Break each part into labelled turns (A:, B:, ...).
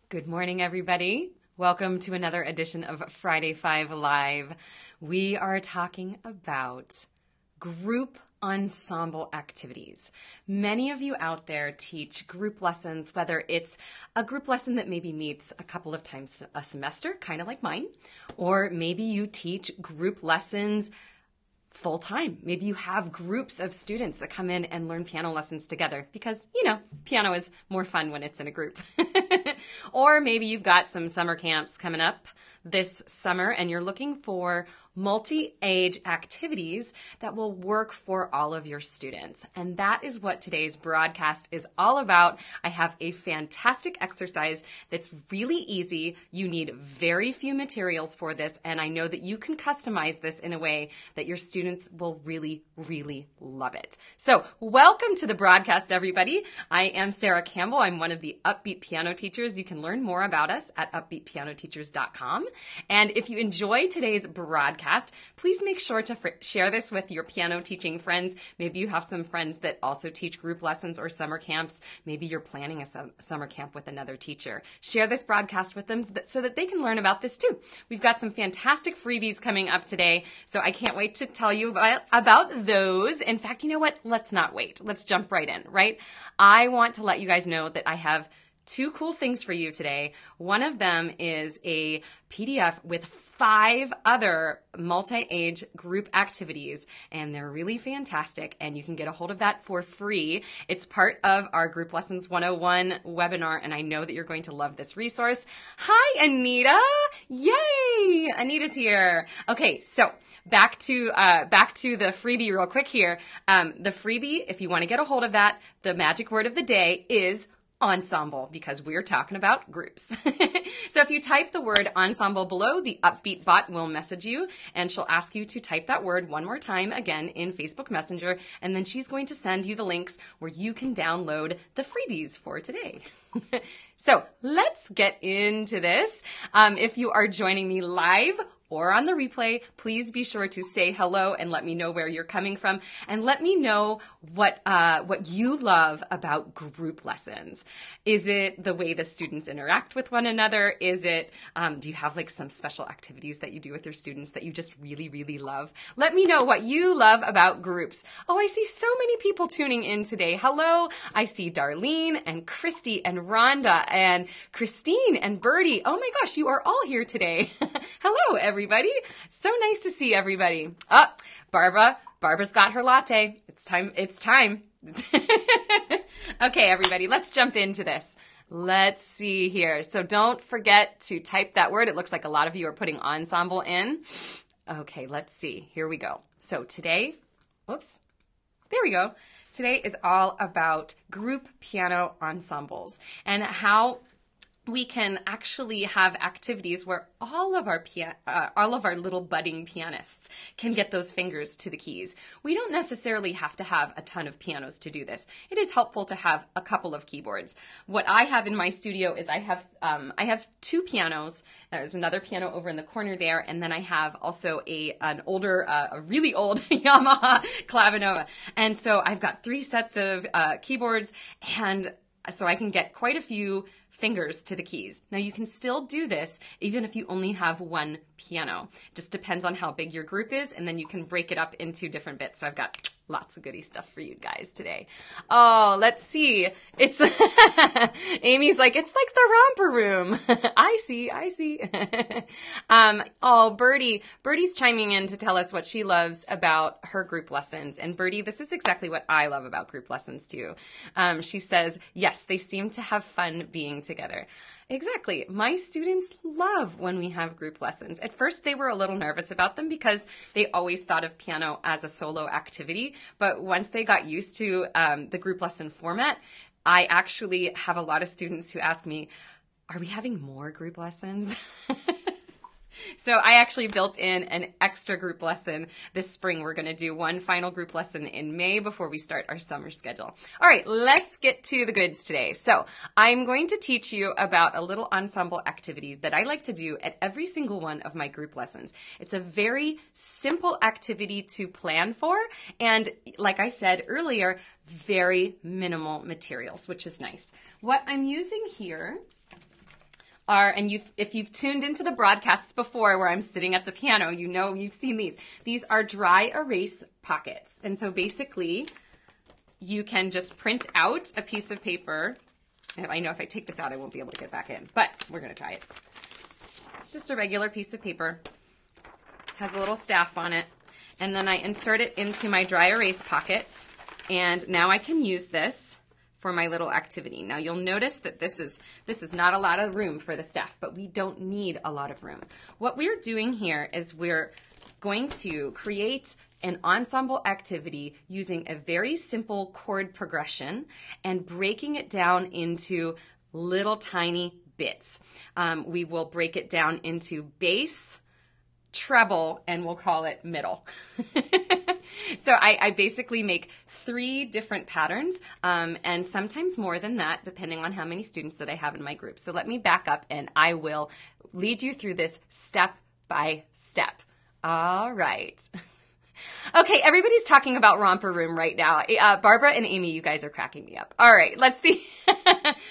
A: Good morning, everybody. Welcome to another edition of Friday 5 Live. We are talking about group ensemble activities. Many of you out there teach group lessons, whether it's a group lesson that maybe meets a couple of times a semester, kind of like mine, or maybe you teach group lessons full time. Maybe you have groups of students that come in and learn piano lessons together because, piano is more fun when it's in a group. Or maybe you've got some summer camps coming up this summer and you're looking for multi-age activities that will work for all of your students. And that is what today's broadcast is all about. I have a fantastic exercise that's really easy. You need very few materials for this, and I know that you can customize this in a way that your students will really, really love it. So welcome to the broadcast, everybody. I am Sara Campbell. I'm one of the Upbeat piano teachers. You can learn more about us at upbeatpianoteachers.com. And if you enjoy today's broadcast, please make sure to share this with your piano teaching friends. Maybe you have some friends that also teach group lessons or summer camps. Maybe you're planning a summer camp with another teacher. Share this broadcast with them so that they can learn about this too. We've got some fantastic freebies coming up today, so I can't wait to tell you about those. In fact, you know what? Let's not wait. Let's jump right in, right? I want to let you guys know that I have two cool things for you today. One of them is a PDF with 5 other multi-age group activities, and they're really fantastic, and you can get a hold of that for free. It's part of our Group Lessons 101 webinar, and I know that you're going to love this resource. Hi, Anita! Yay! Anita's here. Okay, so back to the freebie real quick here. The freebie, if you want to get a hold of that, the magic word of the day is ensemble, because we're talking about groups. So if you type the word ensemble below, the Upbeat bot will message you, and she'll ask you to type that word one more time again in Facebook Messenger, and then she's going to send you the links where you can download the freebies for today. So let's get into this. If you are joining me live or on the replay, please be sure to say hello and let me know where you're coming from, and let me know what you love about group lessons. Is it the way the students interact with one another? Is it, do you have like some special activities that you do with your students that you just really, really love? Let me know what you love about groups. Oh, I see so many people tuning in today. Hello, I see Darlene and Christy and Rhonda and Christine and Birdie. Oh my gosh, you are all here today. Hello, everybody. So nice to see everybody. Oh, Barbara's got her latte. It's time. Okay, everybody, let's jump into this. Let's see here. So don't forget to type that word. It looks like a lot of you are putting ensemble in. Okay, let's see. Here we go. So today, whoops, there we go. Today is all about group piano ensembles and how we can actually have activities where all of our little budding pianists can get those fingers to the keys. We don't necessarily have to have a ton of pianos to do this. It is helpful to have a couple of keyboards. What I have in my studio is I have 2 pianos. There's another piano over in the corner there, and then I have also a really old Yamaha Clavinova. And so I've got 3 sets of keyboards, and so I can get quite a few fingers to the keys. Now you can still do this even if you only have 1 piano. Just depends on how big your group is, and then you can break it up into different bits. So I've got lots of goody stuff for you guys today. Oh, let's see. It's Amy's like, it's like the romper room. I see. Oh, Birdie's chiming in to tell us what she loves about her group lessons. And Birdie, this is exactly what I love about group lessons too. She says, yes, they seem to have fun being together. Exactly. My students love when we have group lessons. At first, they were a little nervous about them because they always thought of piano as a solo activity. But once they got used to the group lesson format, I actually have a lot of students who ask me, are we having more group lessons? So I actually built in an extra group lesson this spring. We're going to do one final group lesson in May before we start our summer schedule. All right, let's get to the goods today. So I'm going to teach you about a little ensemble activity that I like to do at every single one of my group lessons. It's a very simple activity to plan for, and like I said earlier, very minimal materials, which is nice. What I'm using here are, and if you've tuned into the broadcasts before where I'm sitting at the piano, you know you've seen these. These are dry erase pockets. And so basically, you can just print out a piece of paper. I know if I take this out, I won't be able to get back in, but we're going to try it. It's just a regular piece of paper. Has a little staff on it. And then I insert it into my dry erase pocket. And now I can use this for my little activity. Now you'll notice that this is not a lot of room for the staff, but we don't need a lot of room. What we're doing here is we're going to create an ensemble activity using a very simple chord progression and breaking it down into little tiny bits. We will break it down into bass, treble, and we'll call it middle. So I basically make 3 different patterns, and sometimes more than that, depending on how many students that I have in my group. So let me back up, and I will lead you through this step by step. All right. Okay, everybody's talking about Romper Room right now. Barbara and Amy, you guys are cracking me up. All right, let's see.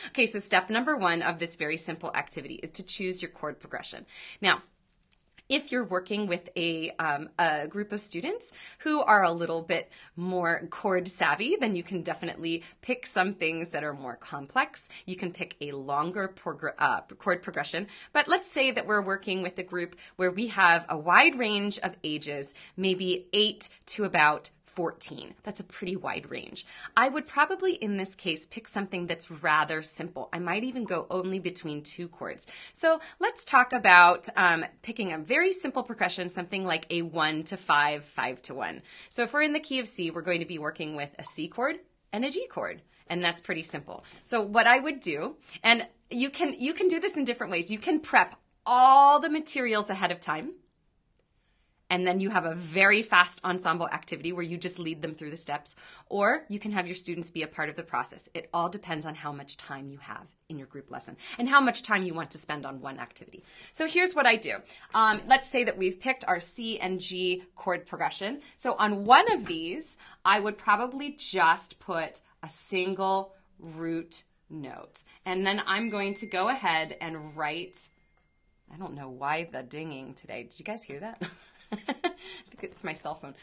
A: Okay, so step number 1 of this very simple activity is to choose your chord progression. Now, if you're working with a group of students who are a little bit more chord savvy, then you can definitely pick some things that are more complex. You can pick a longer chord progression. But let's say that we're working with a group where we have a wide range of ages, maybe 8 to about 14. That's a pretty wide range. I would probably, in this case, pick something that's rather simple. I might even go only between 2 chords. So let's talk about picking a very simple progression, something like a 1 to 5, 5 to 1. So if we're in the key of C, we're going to be working with a C chord and a G chord. And that's pretty simple. So what I would do, and you can do this in different ways. You can prep all the materials ahead of time. And then you have a very fast ensemble activity where you just lead them through the steps. Or you can have your students be a part of the process. It all depends on how much time you have in your group lesson and how much time you want to spend on one activity. So here's what I do. Let's say that we've picked our C and G chord progression. So on one of these, I would probably just put a single root note. And then I'm going to go ahead and write, I don't know why the dinging today. Did you guys hear that? I think it's my cell phone.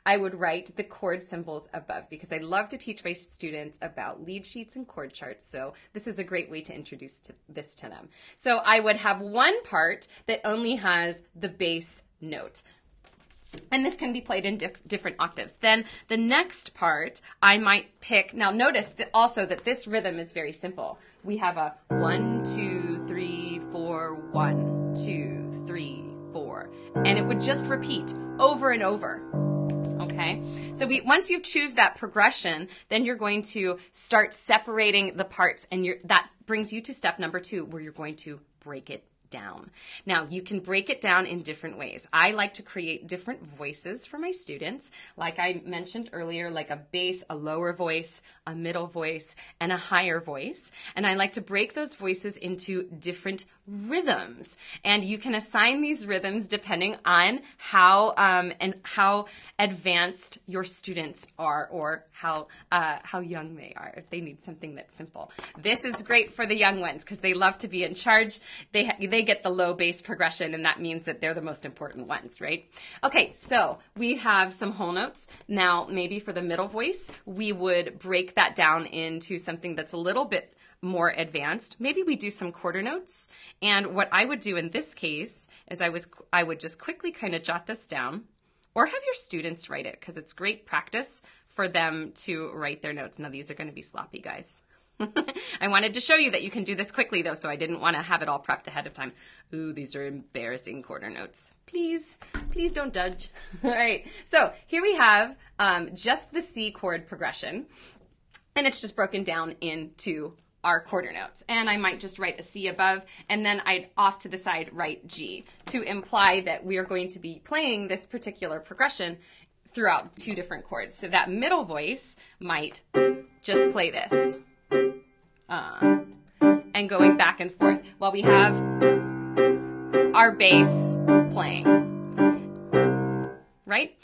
A: I would write the chord symbols above because I love to teach my students about lead sheets and chord charts. So this is a great way to introduce this to them. So I would have one part that only has the bass note. And this can be played in different octaves. Then the next part I might pick. Now notice that also that this rhythm is very simple. We have a 1, 2, 3, 4, 1, 2, 3, 4. And it would just repeat over and over. Okay? So once you choose that progression, then you're going to start separating the parts, and that brings you to step number 2, where you're going to break it down. Now, you can break it down in different ways. I like to create different voices for my students, like I mentioned earlier, like a bass, a lower voice, a middle voice, and a higher voice. And I like to break those voices into different rhythms. And you can assign these rhythms depending on how advanced your students are, or how young they are, if they need something that's simple. This is great for the young ones because they love to be in charge. They get the low bass progression, and that means that they're the most important ones, right? Okay, so we have some whole notes. Now, maybe for the middle voice, we would break that down into something that's a little bit more advanced. Maybe we do some quarter notes. And what I would do in this case is I would just quickly kind of jot this down, or have your students write it, because it's great practice for them to write their notes. Now, these are going to be sloppy, guys. I wanted to show you that you can do this quickly, though, so I didn't want to have it all prepped ahead of time. Ooh, these are embarrassing quarter notes. Please don't judge. All right, so here we have just the C chord progression, and it's just broken down into our quarter notes. And I might just write a C above, and then I'd off to the side write G to imply that we are going to be playing this particular progression throughout 2 different chords. So that middle voice might just play this. And going back and forth while we have our bass playing, right?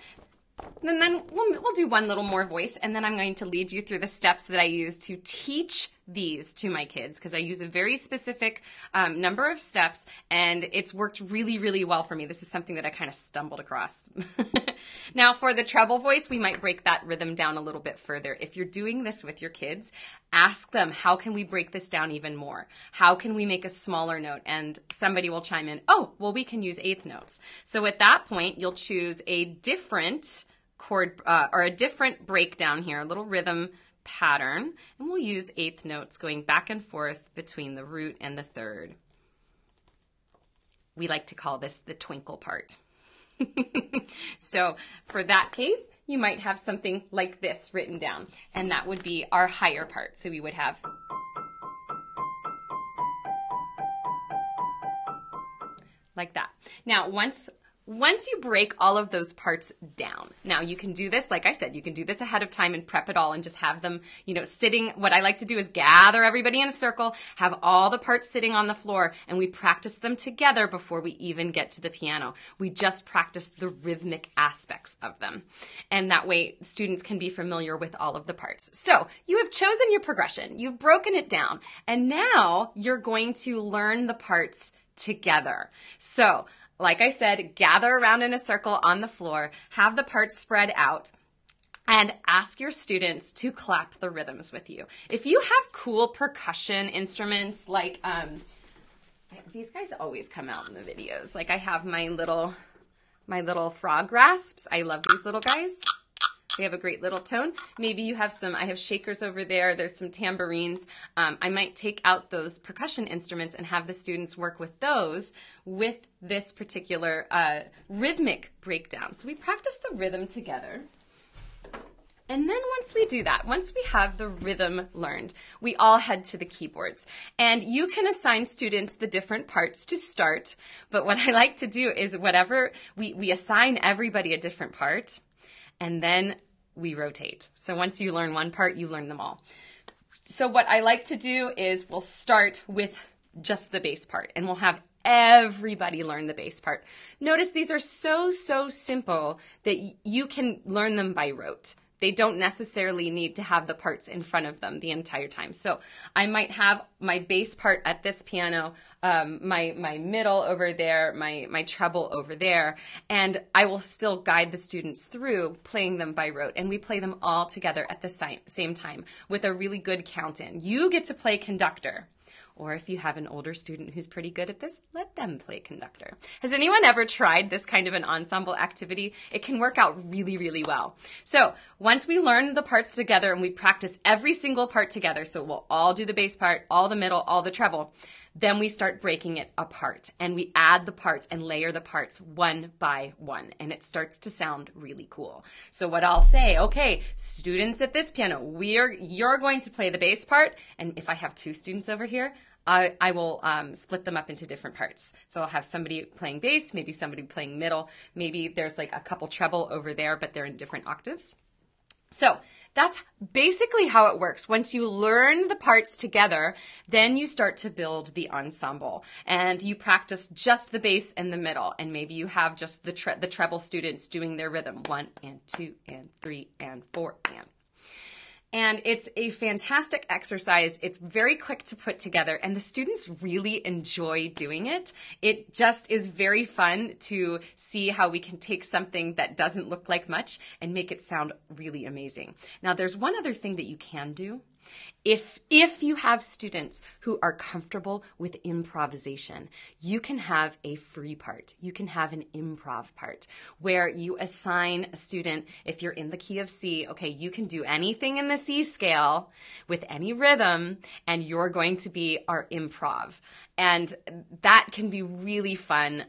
A: And then we'll do one little more voice, and then I'm going to lead you through the steps that I use to teach these to my kids, because I use a very specific number of steps, and it's worked really, really well for me. This is something that I kind of stumbled across. Now, for the treble voice, we might break that rhythm down a little bit further. If you're doing this with your kids, ask them, how can we break this down even more? How can we make a smaller note? And somebody will chime in, oh, well, we can use eighth notes. So at that point, you'll choose a different chord or a different breakdown here, a little rhythm pattern, and we'll use eighth notes going back and forth between the root and the third. We like to call this the twinkle part. So for that case, you might have something like this written down, and that would be our higher part. So we would have like that. Now, once you break all of those parts down, now you can do this, like I said, you can do this ahead of time and prep it all and just have them, sitting. What I like to do is gather everybody in a circle, have all the parts sitting on the floor, and we practice them together before we even get to the piano. We just practice the rhythmic aspects of them. And that way students can be familiar with all of the parts. So you have chosen your progression, you've broken it down, and now you're going to learn the parts together. So like I said, gather around in a circle on the floor, have the parts spread out, and ask your students to clap the rhythms with you. If you have cool percussion instruments, like these guys always come out in the videos. Like I have my little frog rasps. I love these little guys. They have a great little tone. Maybe you have some, I have shakers over there. There's some tambourines. I might take out those percussion instruments and have the students work with those with this particular rhythmic breakdown. So we practice the rhythm together. And then once we do that, once we have the rhythm learned, we all head to the keyboards. And you can assign students the different parts to start. But what I like to do is whatever, we assign everybody a different part, and then we rotate. So once you learn one part, you learn them all. So what I like to do is we'll start with just the bass part, and we'll have everybody learn the bass part. Notice these are so simple that you can learn them by rote. They don't necessarily need to have the parts in front of them the entire time. So I might have my bass part at this piano, my middle over there, my treble over there, and I will still guide the students through playing them by rote. And we play them all together at the same time with a really good count in. You get to play conductor. Or if you have an older student who's pretty good at this, let them play conductor. Has anyone ever tried this kind of an ensemble activity? It can work out really, really well. So once we learn the parts together and we practice every single part together, so we'll all do the bass part, all the middle, all the treble, then we start breaking it apart and we add the parts and layer the parts one by one, and it starts to sound really cool. So what I'll say, okay, students at this piano, you're going to play the bass part, and if I have two students over here, I will split them up into different parts. So I'll have somebody playing bass, maybe somebody playing middle, maybe there's like a couple treble over there, but they're in different octaves. So that's basically how it works. Once you learn the parts together, then you start to build the ensemble, and you practice just the bass and the middle, and maybe you have just the treble students doing their rhythm, 1 and 2 and 3 and 4 and. And it's a fantastic exercise. It's very quick to put together, and the students really enjoy doing it. It just is very fun to see how we can take something that doesn't look like much and make it sound really amazing. Now, there's one other thing that you can do. If you have students who are comfortable with improvisation, you can have a free part. You can have an improv part where you assign a student, if you're in the key of C, okay, you can do anything in the C scale with any rhythm, and you're going to be our improv. And that can be really fun.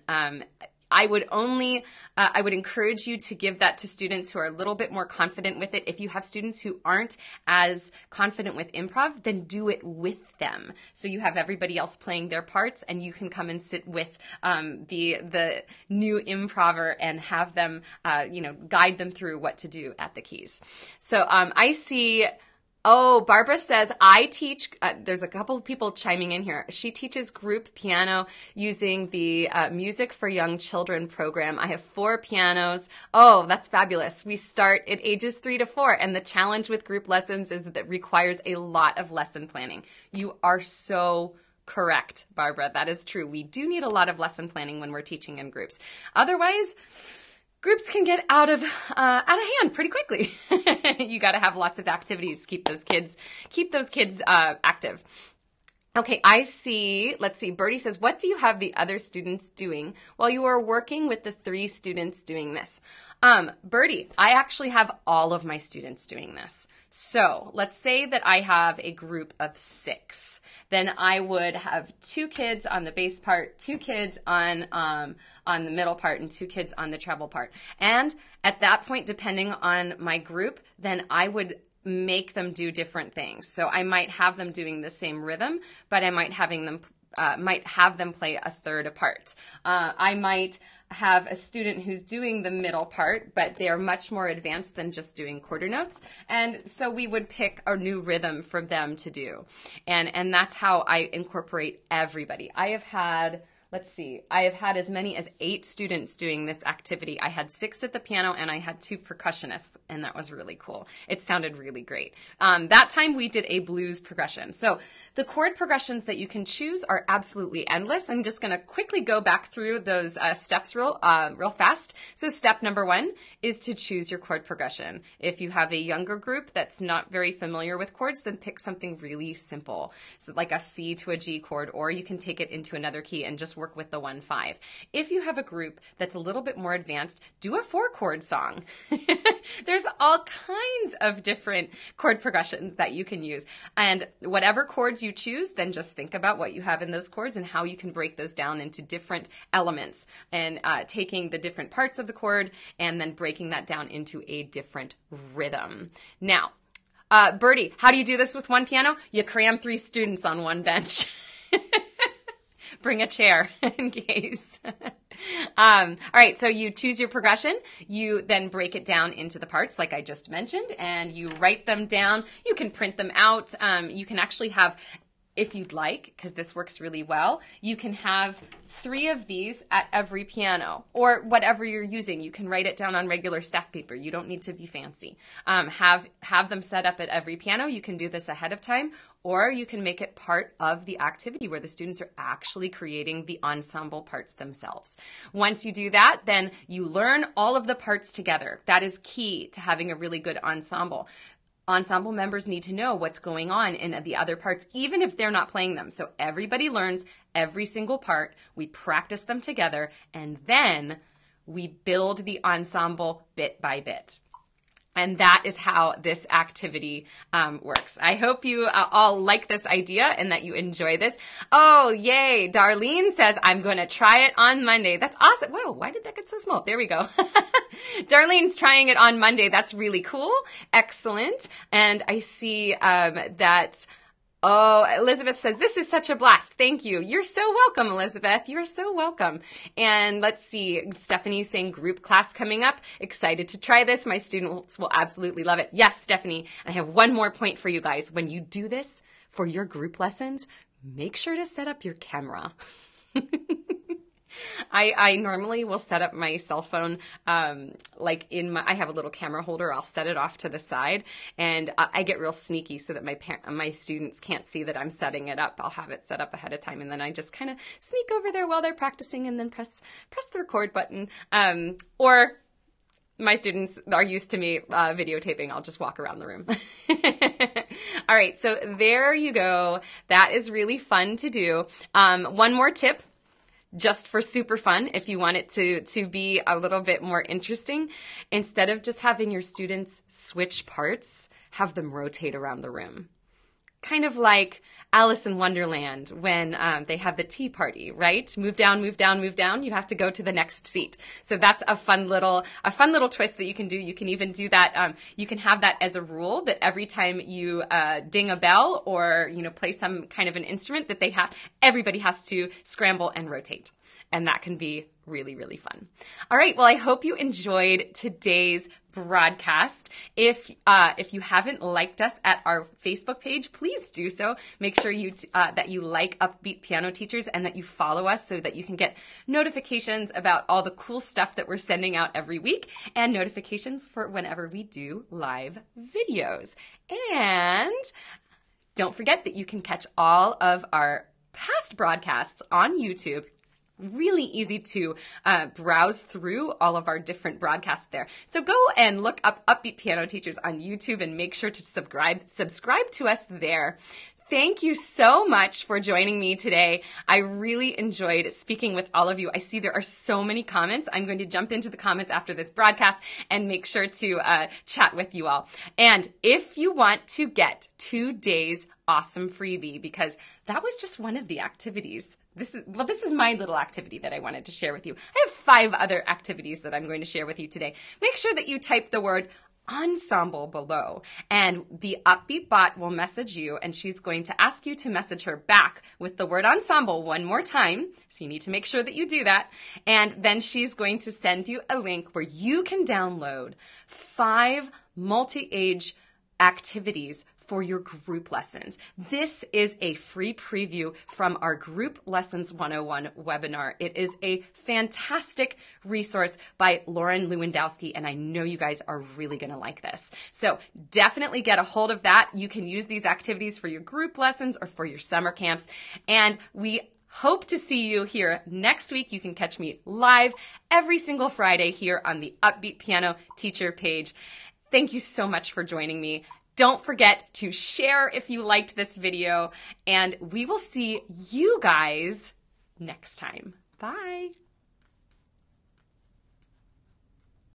A: I would encourage you to give that to students who are a little bit more confident with it. If you have students who aren't as confident with improv, then do it with them. So you have everybody else playing their parts, and you can come and sit with the new improver and have them, guide them through what to do at the keys. So I see Oh, Barbara says, I teach, there's a couple of people chiming in here. She teaches group piano using the Music for Young Children program. I have 4 pianos. Oh, that's fabulous. We start at ages 3 to 4. And the challenge with group lessons is that it requires a lot of lesson planning. You are so correct, Barbara. That is true. We do need a lot of lesson planning when we're teaching in groups. Otherwise, groups can get out of hand pretty quickly. You got to have lots of activities to keep those kids active. Okay, I see. Let's see. Bertie says, what do you have the other students doing while you are working with the 3 students doing this? Bertie, I actually have all of my students doing this. So let's say that I have a group of 6. Then I would have 2 kids on the bass part, 2 kids on the middle part, and 2 kids on the treble part. And at that point, depending on my group, then I would make them do different things. So I might have them doing the same rhythm, but I might have them play a third apart. I might have a student who's doing the middle part, but they're much more advanced than just doing quarter notes. And so we would pick a new rhythm for them to do. And that's how I incorporate everybody. I have had as many as 8 students doing this activity. I had 6 at the piano and I had 2 percussionists, and that was really cool. It sounded really great. That time we did a blues progression. So the chord progressions that you can choose are absolutely endless. I'm just going to quickly go back through those steps real fast. So step number 1 is to choose your chord progression. If you have a younger group that's not very familiar with chords, then pick something really simple. So like a C to a G chord, or you can take it into another key and just work with the 1-5. If you have a group that's a little bit more advanced, do a 4-chord song. There's all kinds of different chord progressions that you can use. And whatever chords you choose, then just think about what you have in those chords and how you can break those down into different elements, and taking the different parts of the chord and then breaking that down into a different rhythm. Now, Bertie, how do you do this with one piano? You cram 3 students on one bench. Bring a chair in case. All right, so you choose your progression. You then break it down into the parts like I just mentioned, and you write them down. You can print them out. You can actually have, if you'd like, because this works really well, you can have 3 of these at every piano, or whatever you're using. You can write it down on regular staff paper. You don't need to be fancy. Have them set up at every piano. You can do this ahead of time, or you can make it part of the activity where the students are actually creating the ensemble parts themselves. Once you do that, then you learn all of the parts together. That is key to having a really good ensemble. Ensemble members need to know what's going on in the other parts, even if they're not playing them. So everybody learns every single part. We practice them together, and then we build the ensemble bit by bit. And that is how this activity works. I hope you all like this idea and that you enjoy this. Oh, yay. Darlene says, I'm going to try it on Monday. That's awesome. Whoa, why did that get so small? There we go. Darlene's trying it on Monday. That's really cool. Excellent. And I see that... Oh, Elizabeth says, this is such a blast. Thank you. You're so welcome, Elizabeth. You're so welcome. And let's see, Stephanie's saying group class coming up. Excited to try this. My students will absolutely love it. Yes, Stephanie. And I have one more point for you guys. When you do this for your group lessons, make sure to set up your camera. I normally will set up my cell phone, like I have a little camera holder. I'll set it off to the side, and I get real sneaky so that my students can't see that I'm setting it up. I'll have it set up ahead of time, and then I just kind of sneak over there while they're practicing and then press the record button. Or my students are used to me videotaping. I'll just walk around the room. All right, so there you go. That is really fun to do. One more tip. Just for super fun, if you want it to be a little bit more interesting, instead of just having your students switch parts, have them rotate around the room. Kind of like Alice in Wonderland when they have the tea party, right? Move down, move down, move down. You have to go to the next seat. So that's a fun little twist that you can do. You can even do that. You can have that as a rule that every time you ding a bell or play some kind of an instrument that everybody has to scramble and rotate. And that can be really, really fun. All right. Well, I hope you enjoyed today's broadcast. If you haven't liked us at our Facebook page, please do so. Make sure that you like Upbeat Piano Teachers and that you follow us so that you can get notifications about all the cool stuff that we're sending out every week and notifications for whenever we do live videos. And don't forget that you can catch all of our past broadcasts on YouTube. Really easy to browse through all of our different broadcasts there. So go and look up Upbeat Piano Teachers on YouTube and make sure to subscribe to us there. Thank you so much for joining me today. I really enjoyed speaking with all of you. I see there are so many comments. I'm going to jump into the comments after this broadcast and make sure to chat with you all. And if you want to get 2 days awesome freebie, because that was just one of the activities. This is my little activity that I wanted to share with you. I have 5 other activities that I'm going to share with you today. Make sure that you type the word ensemble below, and the Upbeat bot will message you, and she's going to ask you to message her back with the word ensemble one more time. So you need to make sure that you do that. And then she's going to send you a link where you can download 5 multi-age activities for your group lessons. This is a free preview from our Group Lessons 101 webinar. It is a fantastic resource by Lauren Lewandowski, and I know you guys are really going to like this. So definitely get a hold of that. You can use these activities for your group lessons or for your summer camps, and we hope to see you here next week. You can catch me live every single Friday here on the Upbeat Piano Teacher page. Thank you so much for joining me. Don't forget to share if you liked this video, and we will see you guys next time. Bye.